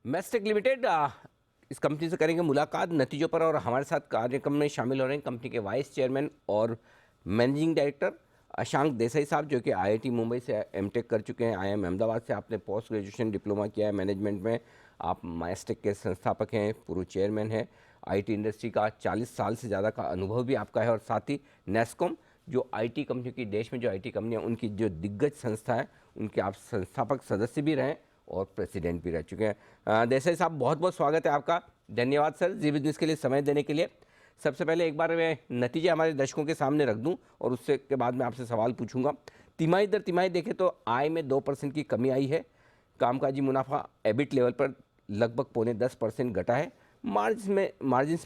Mastek limited इस company से करेंगे मुलाकात नतीजों पर और हमारे साथ कार्यक्रम में शामिल हो रहे हैं कंपनी के वाइस चेयरमैन और मैनेजिंग डायरेक्टर अशांक देसाई साहब, जो कि आईआईटी मुंबई से एमटेक कर चुके हैं। आईआईएम अहमदाबाद से आपने पोस्ट ग्रेजुएशन डिप्लोमा किया है मैनेजमेंट में। आप मैस्टेक के संस्थापक हैं, पूर्व चेयरमैन हैं। आईटी इंडस्ट्री का 40 साल से ज़्यादा का अनुभव भी आपका है और साथ ही नेस्कॉम, जो आईटी कंपनी की देश में जो आईटी कंपनियां उनकी जो दिग्गज संस्था है, उनके आप संस्थापक सदस्य भी रहे और प्रेसिडेंट भी रह चुके हैं। देसाई साहब, बहुत बहुत स्वागत है आपका। धन्यवाद सर जी बिजनेस के लिए समय देने के लिए। सबसे पहले एक बार मैं नतीजे हमारे दर्शकों के सामने रख दूं और उससे के बाद मैं आपसे सवाल पूछूंगा। तिमाही दर तिमाही देखें तो आय में 2% की कमी आई है। कामकाजी मुनाफा एबिट लेवल पर लगभग 0.5% घटा है। मार्जिन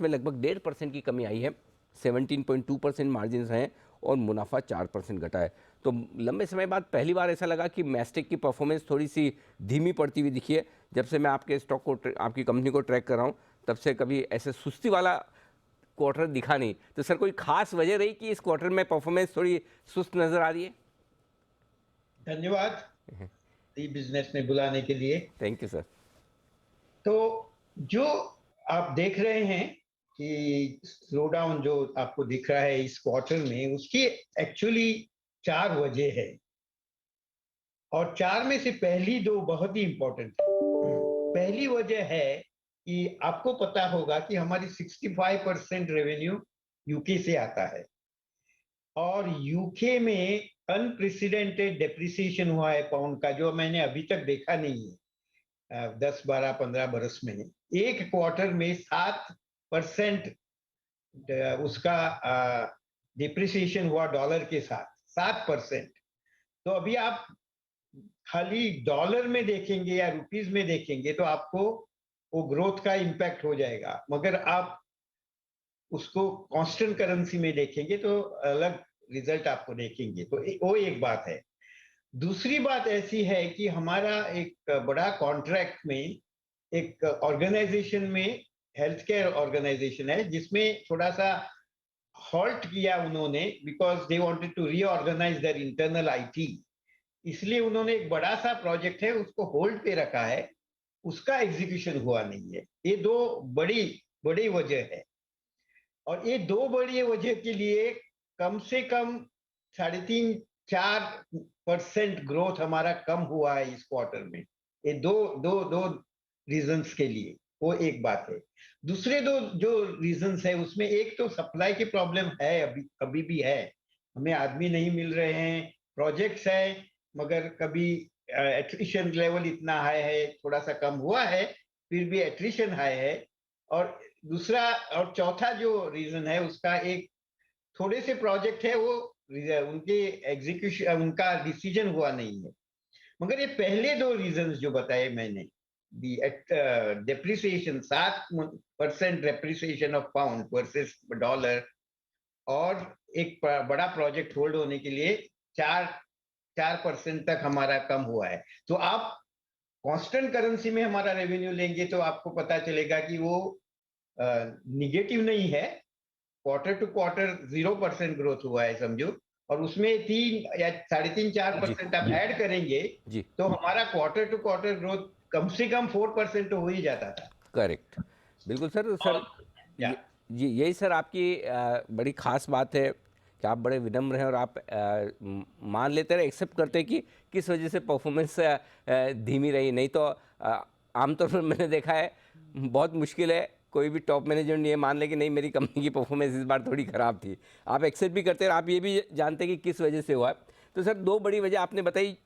में लगभग 1.5% की कमी आई है। 17.2% मार्जिन हैं और मुनाफा 4% घटा है। तो लंबे समय बाद पहली बार ऐसा लगा कि मैस्टेक की परफॉर्मेंस थोड़ी सी धीमी पड़ती हुई दिखी है। जब से मैं आपके स्टॉक को आपकी कंपनी को ट्रैक कर रहा हूँ, तब से कभी ऐसे सुस्ती वाला क्वार्टर दिखा नहीं। तो सर, कोई खास वजह रही कि इस क्वार्टर में परफॉर्मेंस थोड़ी सुस्त नजर आ रही है? धन्यवाद ई बिजनेस में बुलाने के लिए। Thank you sir. तो जो आप देख रहे हैं कि स्लो डाउन जो आपको दिख रहा है इस क्वार्टर में, उसकी एक्चुअली 4 वजह है और 4 में से पहली 2 बहुत ही इंपॉर्टेंट है। पहली वजह है कि आपको पता होगा कि हमारी 65% रेवेन्यू यूके से आता है और यूके में अनप्रेसिडेंटेड डेप्रिसिएशन हुआ है पाउंड का, जो मैंने अभी तक देखा नहीं है 10, 12, 15 बरस में। एक क्वार्टर में 7% उसका डिप्रिसिएशन हुआ डॉलर के साथ, 7%। तो अभी आप खाली डॉलर में देखेंगे या रुपीज में देखेंगे तो आपको वो ग्रोथ का इम्पैक्ट हो जाएगा, मगर आप उसको कांस्टेंट करेंसी में देखेंगे तो अलग रिजल्ट आपको देखेंगे। तो वो एक बात है। दूसरी बात ऐसी है कि हमारा एक बड़ा कॉन्ट्रैक्ट में एक ऑर्गेनाइजेशन में, हेल्थ केयर ऑर्गेनाइजेशन है, जिसमें थोड़ा सा हॉल्ट किया उन्होंने, because they wanted to reorganise their internal IT. इसलिए उन्होंने एक बड़ा सा प्रोजेक्ट है उसको होल्ड पे रखा है, उसका एग्जीक्यूशन हुआ नहीं है। ये 2 बड़ी बड़ी वजह है और ये 2 बड़ी वजह के लिए कम से कम 3.5-4% ग्रोथ हमारा कम हुआ है इस क्वार्टर में। ये दो दो दो रीजंस के लिए वो एक बात है। दूसरे 2 जो रीजंस है उसमें एक तो सप्लाई की प्रॉब्लम है, अभी भी है। हमें आदमी नहीं मिल रहे हैं, प्रोजेक्ट्स है, मगर कभी एट्रिशन लेवल इतना हाई है, थोड़ा सा कम हुआ है फिर भी एट्रिशन हाई है। और दूसरा और चौथा जो रीजन है उसका, एक थोड़े से प्रोजेक्ट है वो उनके एग्जीक्यूशन, उनका डिसीजन हुआ नहीं है। मगर ये पहले 2 रीजंस जो बताए मैंने, the depreciation 7% depreciation of pound versus dollar, और एक बड़ा प्रोजेक्ट होल्ड होने के लिए 4% तक हमारा कम हुआ है। तो आप कांस्टेंट करेंसी में हमारा रेवेन्यू लेंगे तो आपको पता चलेगा कि वो निगेटिव नहीं है। क्वार्टर टू क्वार्टर 0% ग्रोथ हुआ है समझो, और उसमें 3 या 3.5-4% आप ऐड करेंगे जी। तो हमारा क्वार्टर टू क्वार्टर ग्रोथ कम से कम 4% तो हो ही जाता था। करेक्ट। बिल्कुल सर। सर, और क्या, यही सर आपकी बड़ी खास बात है कि आप बड़े विनम्र हैं और आप मान लेते रहे, एक्सेप्ट करते हैं कि किस वजह से परफॉर्मेंस धीमी रही। नहीं तो आमतौर पर मैंने देखा है, बहुत मुश्किल है कोई भी टॉप मैनेजमेंट ये मान ले कि नहीं, मेरी कंपनी की परफॉर्मेंस इस बार थोड़ी ख़राब थी। आप एक्सेप्ट भी करते हैं और आप ये भी जानते हैं कि किस वजह से हुआ है। तो सर, 2 बड़ी वजह आपने बताई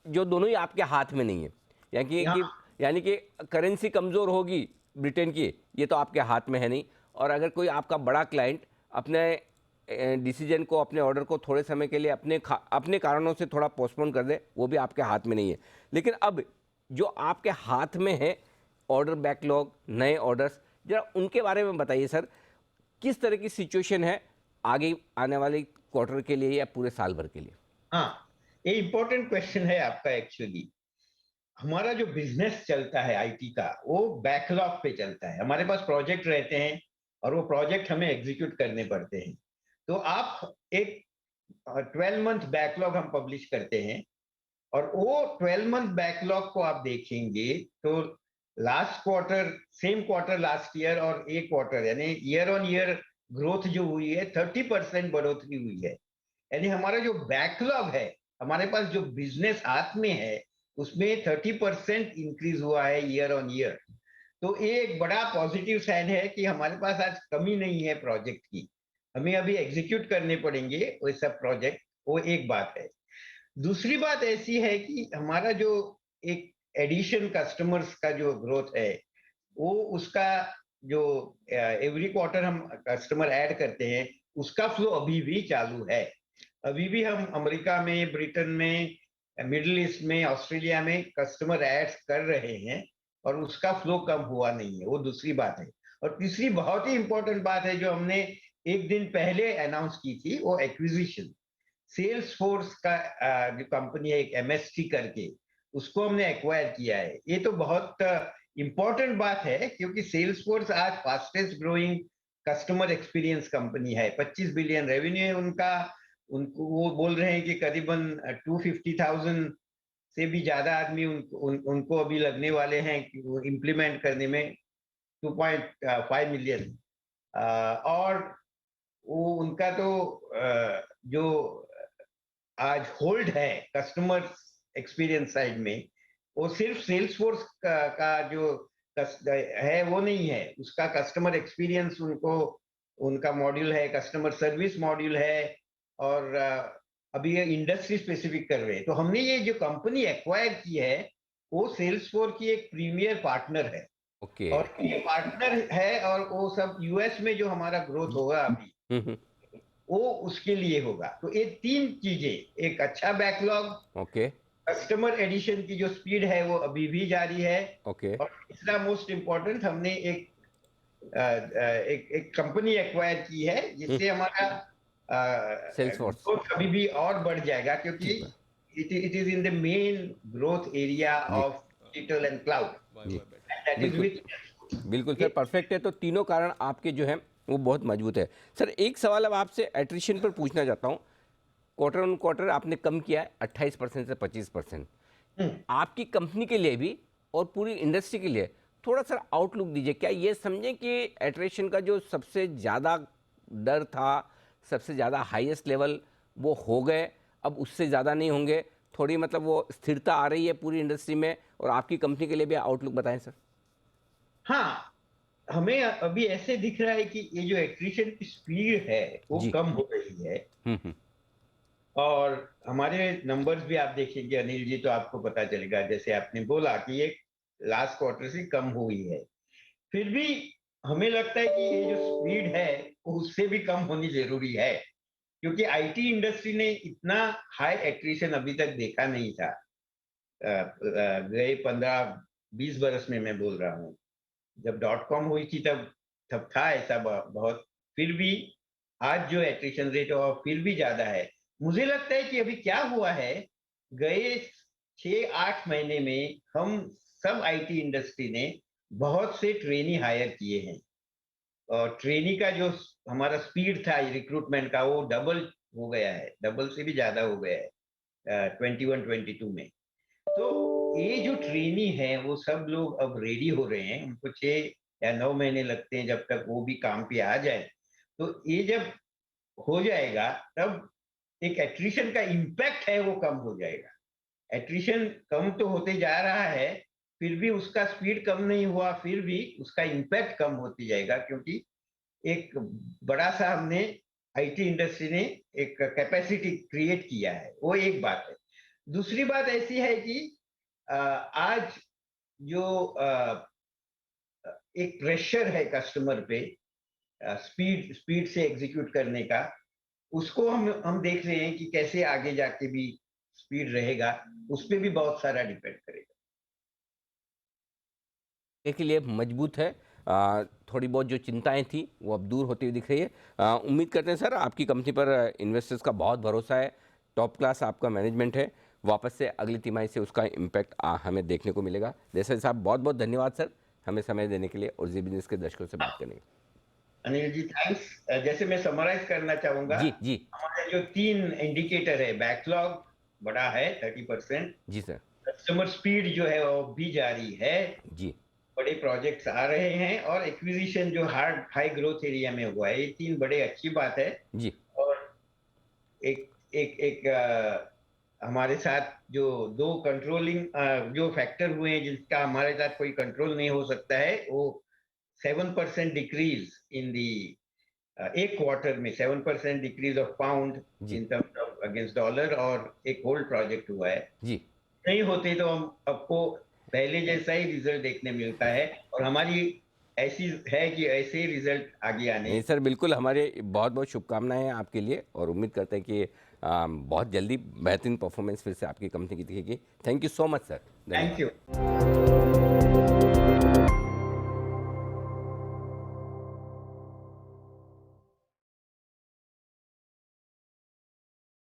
जो दोनों ही आपके हाथ में नहीं है। यानी कि करेंसी कमज़ोर होगी ब्रिटेन की, ये तो आपके हाथ में है नहीं। और अगर कोई आपका बड़ा क्लाइंट अपने डिसीजन को, अपने ऑर्डर को थोड़े समय के लिए अपने कारणों से थोड़ा पोस्टपोन कर दे, वो भी आपके हाथ में नहीं है। लेकिन अब जो आपके हाथ में है, ऑर्डर बैकलॉग, नए ऑर्डर्स, जरा उनके बारे में बताइए सर। किस तरह की सिचुएशन है आगे आने वाले क्वार्टर के लिए या पूरे साल भर के लिए? हाँ, ये इंपॉर्टेंट क्वेश्चन है आपका। एक्चुअली हमारा जो बिजनेस चलता है आईटी का, वो बैकलॉग पे चलता है। हमारे पास प्रोजेक्ट रहते हैं और वो प्रोजेक्ट हमें एग्जीक्यूट करने पड़ते हैं। तो आप एक 12 मंथ बैकलॉग हम पब्लिश करते हैं और वो 12 मंथ बैकलॉग को आप देखेंगे तो last quarter same quarter last year और एक क्वार्टर यानी ईयर ऑन ईयर ग्रोथ जो हुई है 30% बढ़ोतरी हुई है। यानी हमारा जो बैकलॉग है, हमारे पास जो बिजनेस हाथ में है, उसमें 30% इंक्रीज हुआ है ईयर ऑन ईयर। तो ये एक बड़ा पॉजिटिव साइन है कि हमारे पास आज कमी नहीं है प्रोजेक्ट की। हमें अभी एग्जीक्यूट करने पड़ेंगे वो सब प्रोजेक्ट, वो एक बात है। दूसरी बात ऐसी है कि हमारा जो एक एडिशन कस्टमर्स का जो ग्रोथ है, वो उसका जो एवरी क्वार्टर हम कस्टमर ऐड करते हैं, उसका फ्लो अभी भी चालू है। अभी भी हम अमेरिका में, ब्रिटेन में, मिडिल ईस्ट में, ऑस्ट्रेलिया में कस्टमर ऐड कर रहे हैं और उसका फ्लो कम हुआ नहीं है, वो दूसरी बात है। और तीसरी बहुत ही इंपॉर्टेंट बात है जो हमने एक दिन पहले अनाउंस की थी, वो एक्विजिशन सेल्स फोर्स का जो कंपनी है एक एमएसटी करके, उसको हमने एक्वायर किया है। ये तो बहुत इंपॉर्टेंट बात है क्योंकि सेल्स फोर्स आज fastest growing customer experience company है। 25 बिलियन रेवेन्यू है उनका। उनको वो बोल रहे हैं कि करीबन 250,000 से भी ज्यादा आदमी उनको अभी लगने वाले हैं कि वो इम्प्लीमेंट करने में, 2.5 मिलियन। और वो उनका तो जो आज होल्ड है कस्टमर एक्सपीरियंस साइड में, वो सिर्फ सेल्स फोर्स का जो है वो नहीं है, उसका कस्टमर एक्सपीरियंस उनको, उनका मॉड्यूल है, कस्टमर सर्विस मॉड्यूल है। और अभी ये इंडस्ट्री स्पेसिफिक कर रहे हैं। तो हमने ये जो कंपनी एक्वायर की है, वो सेल्स फोर्स की एक प्रीमियर पार्टनर है। ओके। और ये पार्टनर है और वो सब यूएस में जो हमारा ग्रोथ होगा अभी, हम्म। वो उसके लिए होगा। तो ये तीन चीजें, एक अच्छा बैकलॉग, ओके। कस्टमर एडिशन की जो स्पीड है वो अभी भी जारी है, ओके। और तीसरा मोस्ट इम्पोर्टेंट, हमने एक कंपनी एक्वायर की है जिससे हमारा सेल्स फोर्स। ग्रोथ अभी भी और बढ़ जाएगा क्योंकि जी। It is in the main growth area जी। ऑफ डिजिटल एंड क्लाउड, जी। एंड दैट इज बिल्कुल। विथ बिल्कुल सर, परफेक्ट है। तो तीनों कारण आपके जो हैं वो बहुत मजबूत है। सर एक सवाल अब आपसे एट्रिशन पर पूछना चाहता हूँ। क्वार्टर ऑन क्वार्टर आपने कम किया है 28% से 25%। आपकी कंपनी के लिए भी और पूरी इंडस्ट्री के लिए थोड़ा सा आउटलुक दीजिए। क्या ये समझें कि एट्रिशन का जो सबसे ज़्यादा डर था, सबसे ज़्यादा हाईएस्ट लेवल, वो हो गए, अब उससे ज़्यादा नहीं होंगे, थोड़ी मतलब वो स्थिरता आ रही है पूरी इंडस्ट्री में, और आपकी कंपनी के लिए भी आउटलुक बताएं सर। हाँ, हमें अभी ऐसे दिख रहा है कि ये जो एक्ट्रीशन की स्पीड है वो जी। कम हो रही है। हम्म। और हमारे नंबर्स भी आप देखेंगे अनिल जी, तो आपको पता चलेगा, जैसे आपने बोला कि ये लास्ट क्वार्टर से कम हुई है। फिर भी हमें लगता है कि ये जो स्पीड है वो उससे भी कम होनी जरूरी है, क्योंकि आईटी इंडस्ट्री ने इतना हाई एट्रिशन अभी तक देखा नहीं था। गए 15-20 बरस में मैं बोल रहा हूँ। जब डॉट कॉम हुई थी तब तब था ऐसा बहुत। फिर भी आज जो एट्रिशन रेट है वो फिर भी ज्यादा है। मुझे लगता है कि अभी क्या हुआ है, गए 6-8 महीने में हम सब आईटी इंडस्ट्री ने बहुत से ट्रेनी हायर किए हैं, और ट्रेनी का जो हमारा स्पीड था रिक्रूटमेंट का वो डबल हो गया है, डबल से भी ज्यादा हो गया है 21-22 में। तो ये जो ट्रेनी है वो सब लोग अब रेडी हो रहे हैं, उनको 6 या 9 महीने लगते हैं जब तक वो भी काम पे आ जाए। तो ये जब हो जाएगा तब एक एट्रिशन का इम्पैक्ट है वो कम हो जाएगा। एट्रिशन कम तो होते जा रहा है, फिर भी उसका स्पीड कम नहीं हुआ, फिर भी उसका इम्पैक्ट कम होती जाएगा, क्योंकि एक बड़ा सा हमने आईटी इंडस्ट्री ने एक कैपेसिटी क्रिएट किया है, वो एक बात है। दूसरी बात ऐसी है कि आज जो एक प्रेशर है कस्टमर पे स्पीड स्पीड से एग्जीक्यूट करने का, उसको हम देख रहे हैं कि कैसे आगे जाके भी स्पीड रहेगा, उस पर भी बहुत सारा डिपेंड करेगा। के लिए मजबूत है। थोड़ी बहुत जो चिंताएं थी वो अब दूर होती हुई दिख रही है। उम्मीद करते हैं सर आपकी कंपनी पर इन्वेस्टर्स का बहुत भरोसा है, टॉप क्लास आपका मैनेजमेंट है, वापस से अगली तिमाही से उसका इम्पैक्ट हमें देखने को मिलेगा। देसाई साहब बहुत बहुत धन्यवाद सर हमें समय देने के लिए और जी बिजनेस के दर्शकों से बात करने के अनिल जी थैंक्स। जैसे मैं समराइज करना चाहूंगा, लिए। जी जी। हमारे जो 3 इंडिकेटर है, बैकलॉग बड़ा है 30%, जी सर। कस्टमर स्पीड जो है वो भी जारी है, जी। बड़े प्रोजेक्ट्स आ रहे हैं और एक्विजिशन जो हाई ग्रोथ एरिया में हुआ है, ये 3 बड़े अच्छी बात है। जी, और एक एक एक हमारे साथ जो 2 कंट्रोलिंग जो फैक्टर हुए हैं जिसका हमारे साथ कोई कंट्रोल नहीं हो सकता है, वो 7% डिक्रीज इन दी एक क्वार्टर में 7% डिक्रीज ऑफ पाउंड जी, in terms of against dollar, और एक गोल्ड प्रोजेक्ट हुआ है। जी। नहीं होते तो हम आपको पहले जैसा ही रिजल्ट देखने मिलता है, और हमारी ऐसी है कि ऐसे ही रिजल्ट आगे आने। नहीं सर, बिल्कुल हमारे बहुत-बहुत शुभकामनाएँ हैं आपके लिए और उम्मीद करते हैं कि बहुत जल्दी बेहतरीन परफॉर्मेंस फिर से आपकी कंपनी की दिखेगी। Thank you so much sir. Thank धन्यवाद। यू।